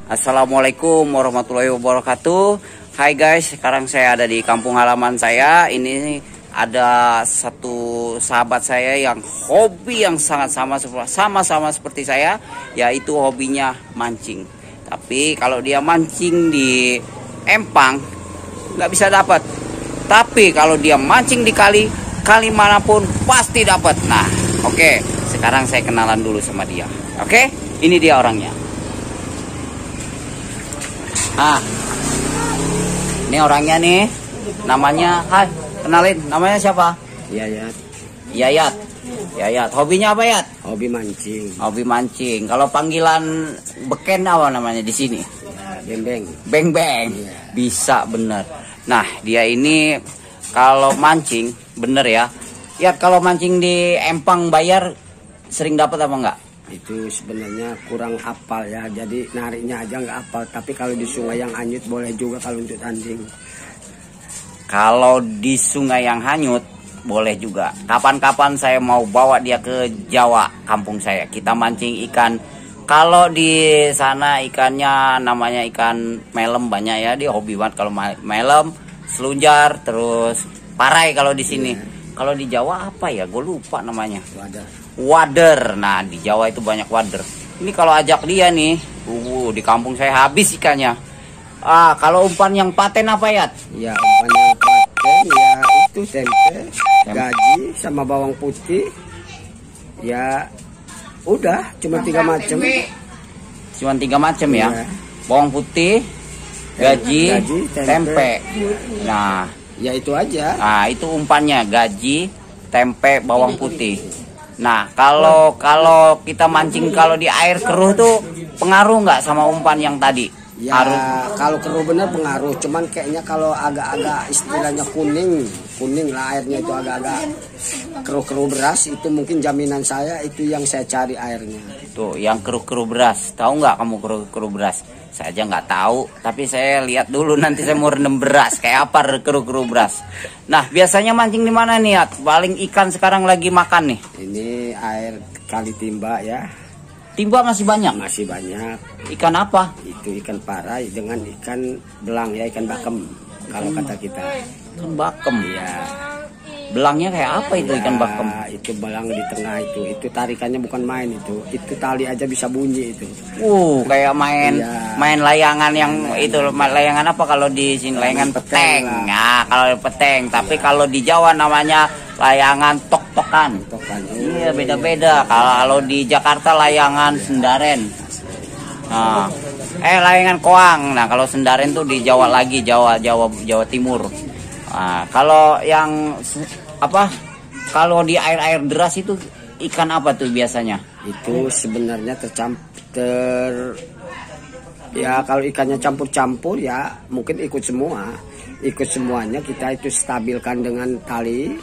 Assalamualaikum warahmatullahi wabarakatuh. Hai guys, sekarang saya ada di kampung halaman saya. Ini ada satu sahabat saya yang hobi yang sangat sama seperti saya, yaitu hobinya mancing. Tapi kalau dia mancing di empang nggak bisa dapat. Tapi kalau dia mancing di kali manapun pasti dapat. Nah, oke, sekarang saya kenalan dulu sama dia. Oke, ini dia orangnya. Ini orangnya nih, namanya, hai, kenalin, namanya siapa? Yayat. Hobinya apa, Yat? Hobi mancing. Hobi mancing. Kalau panggilan beken apa namanya di sini? Beng-beng. Beng-beng. Iya. Bisa bener. Nah, dia ini kalau mancing bener ya. Yat, kalau mancing di empang bayar sering dapat apa enggak? Itu sebenarnya kurang hafal ya, jadi nariknya aja nggak hafal. Tapi kalau di sungai yang hanyut boleh juga kalau untuk tanding. Kalau di sungai yang hanyut boleh juga. Kapan-kapan saya mau bawa dia ke Jawa, kampung saya. Kita mancing ikan. Kalau di sana ikannya namanya ikan melem banyak ya. Dia hobi banget kalau melem, selunjar, terus parai kalau di sini. Kalau di Jawa apa ya? Gue lupa namanya. Wader. Nah, di Jawa itu banyak wader. Ini kalau ajak dia nih, di kampung saya habis ikannya. Kalau umpan yang paten apa ya? Ya, umpan yang paten ya itu tempe, gaji sama bawang putih. Ya, udah cuma 3 macam. Cuma 3 macam ya. Ya. Bawang putih, gaji, tempe. Nah, ya itu aja. Nah, itu umpannya, gaji, tempe, bawang putih. Nah, kalau kita mancing kalau di air keruh tuh pengaruh nggak sama umpan yang tadi? Ya, kalau keruh bener pengaruh. Cuman kayaknya kalau agak-agak istilahnya kuning lah airnya, itu agak-agak keruh beras, itu mungkin jaminan saya itu yang saya cari airnya. Tuh, yang keruh beras. Tahu nggak kamu keruh beras? Saya aja nggak tahu, tapi saya lihat dulu, nanti saya mau rendam beras kayak apa keruh beras. Nah, biasanya mancing di mana nih, Yat? Paling ikan sekarang lagi makan nih. Ini air kali timba ya. Timba masih banyak? Masih banyak. Ikan apa? Itu ikan parai dengan ikan belang ya, ikan bakem kalau kata kita. Ikan bakem. Iya. Belangnya kayak apa itu ikan bakem? Itu belang di tengah itu tarikannya bukan main itu tali aja bisa bunyi itu. Kayak main layangan yang itu, layangan apa kalau di sini? Layangan peteng. Nah, kalau peteng, tapi kalau di Jawa namanya layangan tok-tokan. Iya, beda-beda. Kalau di Jakarta layangan sendaren. Nah, layangan koang. Nah, kalau sendaren tuh di Jawa lagi, Jawa Timur. Nah, kalau yang apa? Kalau di air deras itu ikan apa tuh biasanya? Itu sebenarnya ya kalau ikannya campur-campur ya mungkin ikut semuanya. Kita itu stabilkan dengan tali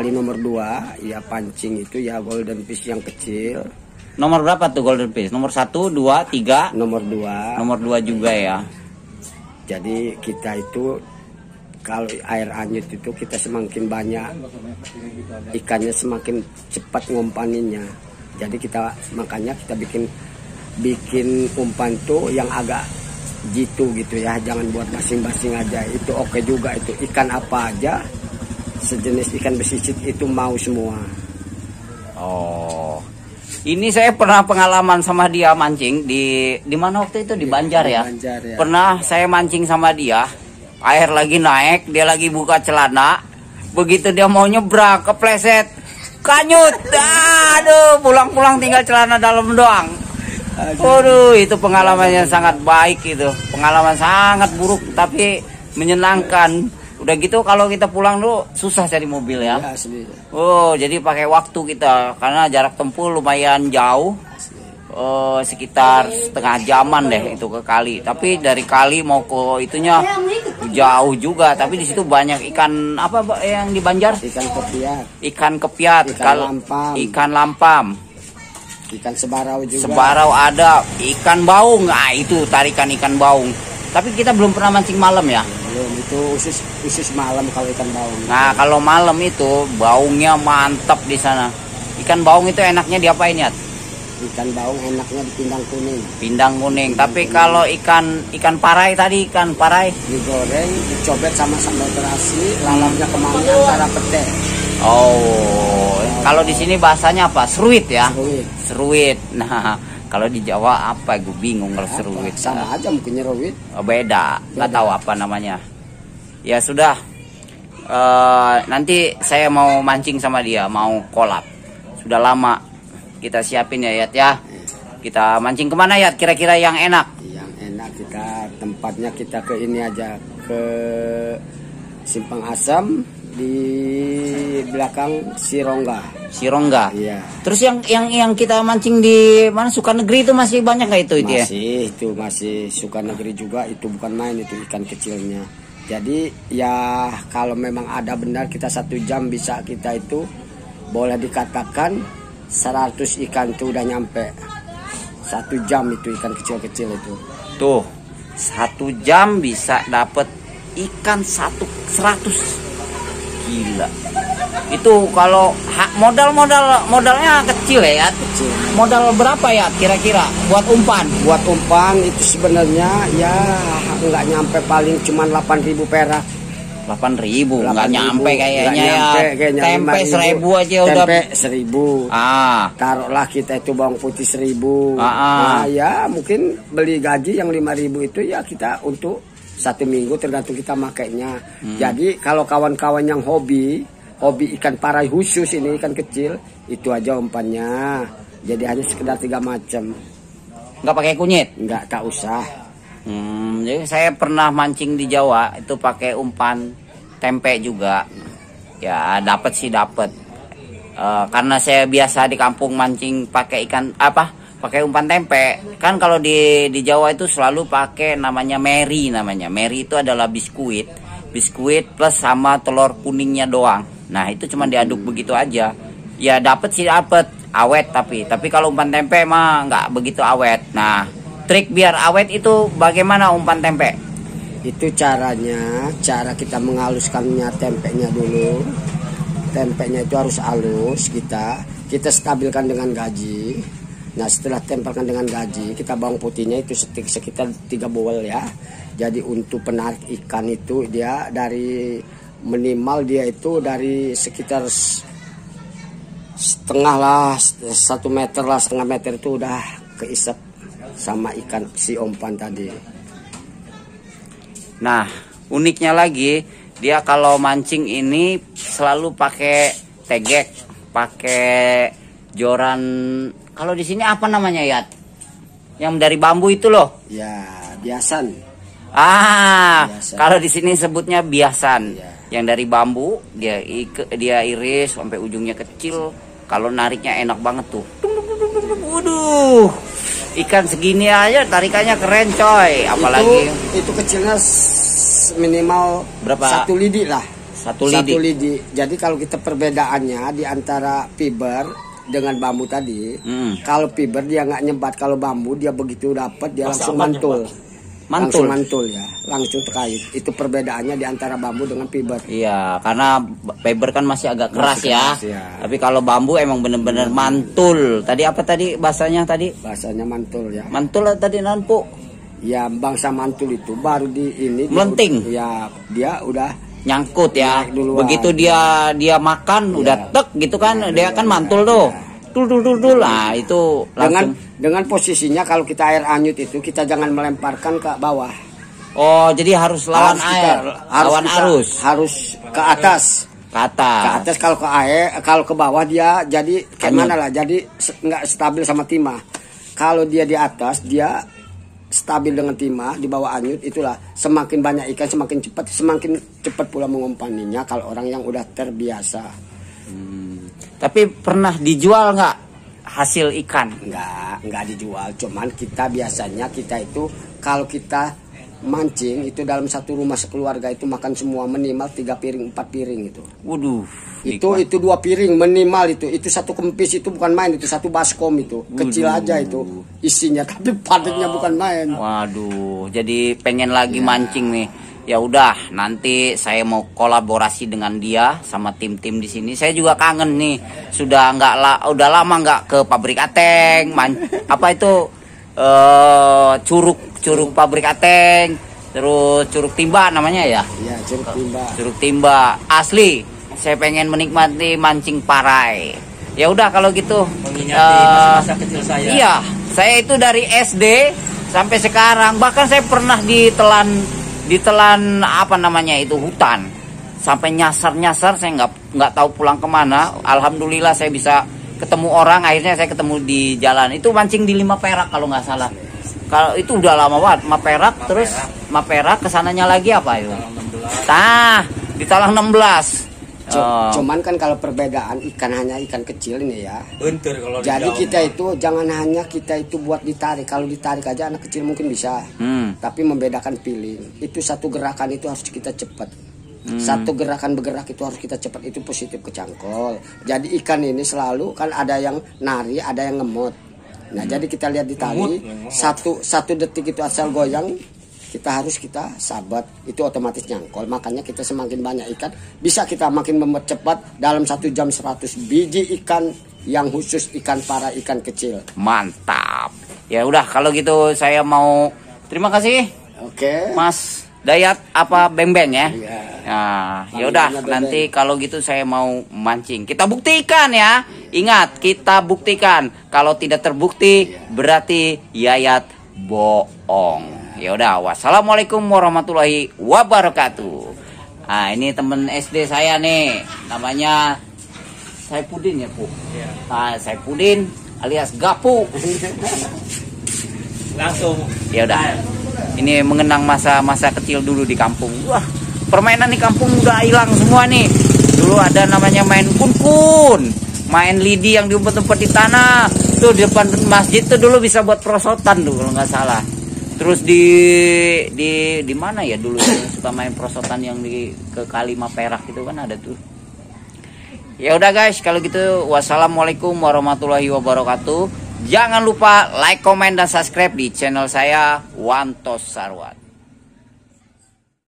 nomor 2 ya, pancing itu ya golden fish yang kecil. Nomor berapa tuh golden fish? Nomor 1, 2, 3? Nomor 2. Nomor 2 juga ya. Jadi kita itu kalau air hanyut itu kita semakin banyak ikannya, semakin cepat ngumpaninnya. Jadi makanya kita bikin umpan tuh yang agak jitu gitu ya, jangan buat basing-basing aja. Itu oke juga, itu ikan apa aja sejenis ikan besisit itu mau semua. Ini saya pernah pengalaman sama dia mancing di mana waktu itu, di Banjar ya. Pernah saya mancing sama dia. Air lagi naik, dia lagi buka celana. Begitu dia mau nyebrang, kepleset, kanyut. Aduh, pulang tinggal celana dalam doang. Waduh, itu pengalamannya sangat baik itu. Pengalaman sangat buruk tapi menyenangkan. Udah gitu kalau kita pulang dulu susah cari mobil ya. Jadi pakai waktu kita karena jarak tempuh lumayan jauh. Sekitar setengah jaman deh itu ke kali. Tapi dari kali mau ke itunya jauh juga. Tapi di situ banyak ikan apa yang di Banjar? Ikan kepiat, ikan lampam, ikan sebarau juga. Sebarau ada, ikan baung. Nah, itu tarikan ikan baung. Tapi kita belum pernah mancing malam ya. Belum, itu khusus malam kalau ikan baung. Nah, kalau malam itu baungnya mantap di sana. Ikan baung itu enaknya diapain ya? Ikan baung enaknya di pindang kuning. Pindang kuning. Tapi kalau ikan parai tadi, ikan parai Digoreng, dicobet sama sambal terasi, lalapnya kemangi antara pete. oh, kalau di sini bahasanya apa? Seruit ya? Seruit. Seruit. Nah, kalau di Jawa apa? Gue bingung kalau seruit. Sama aja mungkin seruit. Oh, beda. Nggak tahu apa namanya. Ya sudah. Nanti saya mau mancing sama dia, mau kolab. Sudah lama kita siapin ya, Yat ya. Kita mancing kemana, Yat? Kira-kira yang enak? Yang enak tempatnya kita ke ini aja, ke Simpang Asam di belakang Sirongga. Sirongga. Iya. Terus yang kita mancing di mana, Sukanegeri itu masih banyak nggak itu ya? Masih Sukanegeri juga, itu bukan main, itu ikan kecilnya. Jadi ya kalau memang ada benar kita 1 jam bisa kita itu boleh dikatakan 100 ikan itu udah nyampe. 1 jam itu ikan kecil-kecil itu. Tuh, 1 jam bisa dapet ikan 100. Gila. Itu kalau modalnya kecil ya. Kecil. Modal berapa ya kira-kira buat umpan? Buat umpan itu sebenarnya ya nggak nyampe, paling cuman 8.000 perak. 8.000 nggak nyampe kayaknya kayaknya tempe 1.000 aja udah. Tempe 1.000. Taruhlah kita itu bawang putih 1.000. Nah, ya mungkin beli gaji yang 5.000 itu ya kita untuk 1 minggu tergantung kita makainya. Jadi kalau kawan-kawan yang hobi ikan parai khusus, ini ikan kecil, itu aja umpannya. Jadi hanya sekedar 3 macam. Nggak pakai kunyit? Nggak, tak usah. Jadi saya pernah mancing di Jawa itu pakai umpan tempe juga. Ya dapat sih dapat. Karena saya biasa di kampung mancing pakai pakai umpan tempe. Kan kalau di Jawa itu selalu pakai namanya meri namanya. Meri itu adalah biskuit plus sama telur kuningnya doang. Nah, itu cuma diaduk begitu aja. Ya dapat sih dapat, awet tapi kalau umpan tempe mah nggak begitu awet. Nah, trik biar awet itu bagaimana umpan tempe? Itu cara kita menghaluskannya tempenya dulu. Tempenya itu harus halus, kita stabilkan dengan gaji. Nah, setelah tempelkan dengan gaji, kita bawang putihnya itu sekitar 3 bowl ya. Jadi untuk penarik ikan itu dia dari minimal dia itu dari sekitar setengah meter itu udah keisap sama ikan si umpan tadi. Nah, uniknya lagi dia kalau mancing ini selalu pakai tegek, pakai joran. Kalau di sini apa namanya, Yat? Yang dari bambu itu loh. Ya, biasan. Biasan. Kalau di sini sebutnya biasan. Ya. Yang dari bambu dia iris sampai ujungnya kecil. Kalau nariknya enak banget tuh. Waduh. Ikan segini aja tarikannya keren, coy. Apalagi itu kecilnya minimal berapa? 1 lidi lah. 1 lidi. Jadi kalau kita perbedaannya di antara fiber dengan bambu tadi, kalau fiber dia nggak nyebat, kalau bambu dia begitu dapat dia langsung mantul. Langsung mantul ya, langsung terkait. Itu perbedaannya di antara bambu dengan fiber. Iya, karena fiber kan masih agak keras ya. Tapi kalau bambu emang bener-bener mantul. Tadi apa tadi bahasanya tadi? Bahasanya mantul ya. Mantul tadi nanpu. Ya, bangsa mantul itu baru di ini melenting. Ya, dia udah nyangkut ya. Begitu dia makan udah tek gitu kan, dia kan mantul tuh. Dul. Nah, itu langsung dengan posisinya kalau kita air anyut itu kita jangan melemparkan ke bawah. Oh, jadi harus lawan air, lawan arus. Harus ke atas. Ke atas kalau ke air, kalau ke bawah dia jadi kayak mana lah, jadi nggak stabil sama timah. Kalau dia di atas dia stabil dengan timah, di bawah anyut, itulah semakin banyak ikan semakin cepat pula mengumpaninya kalau orang yang udah terbiasa. Tapi pernah dijual nggak hasil ikan? Nggak dijual. Cuman kita biasanya itu kalau kita mancing itu dalam satu rumah sekeluarga itu makan semua minimal 3 piring 4 piring itu. Waduh. Itu 2 piring minimal itu. Itu 1 kempis itu bukan main, itu 1 baskom itu. Kecil aja itu isinya, tapi padatnya bukan main. Waduh, jadi pengen lagi mancing nih. Ya udah, nanti saya mau kolaborasi dengan dia sama tim-tim di sini. Saya juga kangen nih, udah lama nggak ke pabrik ateng, apa itu curug pabrik ateng, terus curug timba namanya ya? Iya, curug timba. Curug timba asli. Saya pengen menikmati mancing parai. Ya udah kalau gitu. Mengingati masa kecil saya. Iya, saya itu dari SD sampai sekarang. Bahkan saya pernah ditelan apa namanya itu hutan sampai nyasar saya nggak tahu pulang kemana. Alhamdulillah saya bisa ketemu orang, akhirnya saya ketemu di jalan itu mancing di 5 perak kalau nggak salah. Kalau itu udah lama banget 5 perak, terus 5 perak kesananya lagi apa itu di Talang 16. Cuman kan kalau perbedaan ikan hanya ikan kecil ini ya. Bentur kalau jadi kita itu jangan hanya kita itu buat ditarik. Kalau ditarik aja anak kecil mungkin bisa. Tapi membedakan piling. Itu satu gerakan itu harus kita cepat. Satu gerakan bergerak itu harus kita cepat, itu positif ke cangkol. Jadi ikan ini selalu kan ada yang nari, ada yang ngemot. Nah, jadi kita lihat di tali satu detik itu asal goyang, kita sabat, itu otomatis nyangkol. Makanya kita semakin banyak ikan, bisa kita makin mempercepat dalam 1 jam 100 biji ikan yang khusus ikan para ikan kecil. Mantap. Ya udah kalau gitu saya mau terima kasih. Oke. Mas Dayat apa Beng-Beng ya? Iya. Nah, ya udah nanti kalau gitu saya mau mancing. Kita buktikan ya. Ingat, kita buktikan. Kalau tidak terbukti berarti Yayat bohong. Ya udah, wassalamualaikum warahmatullahi wabarakatuh. Nah, ini temen SD saya nih, namanya Saipudin ya, Bu. Nah, Saipudin alias Gapu. langsung. Ya udah. Ini mengenang masa-masa kecil dulu di kampung. Wah, permainan di kampung udah hilang semua nih. Dulu ada namanya main kun-kun, main lidi yang diumpet-umpet di tanah. Tuh di depan masjid tuh dulu bisa buat perosotan tuh kalau nggak salah. Terus di mana ya dulu suka main perosotan yang ke Kali 5 Perak itu kan ada tuh. Ya udah guys, kalau gitu wassalamualaikum warahmatullahi wabarakatuh. Jangan lupa like, komen, dan subscribe di channel saya Wantos Sarwat.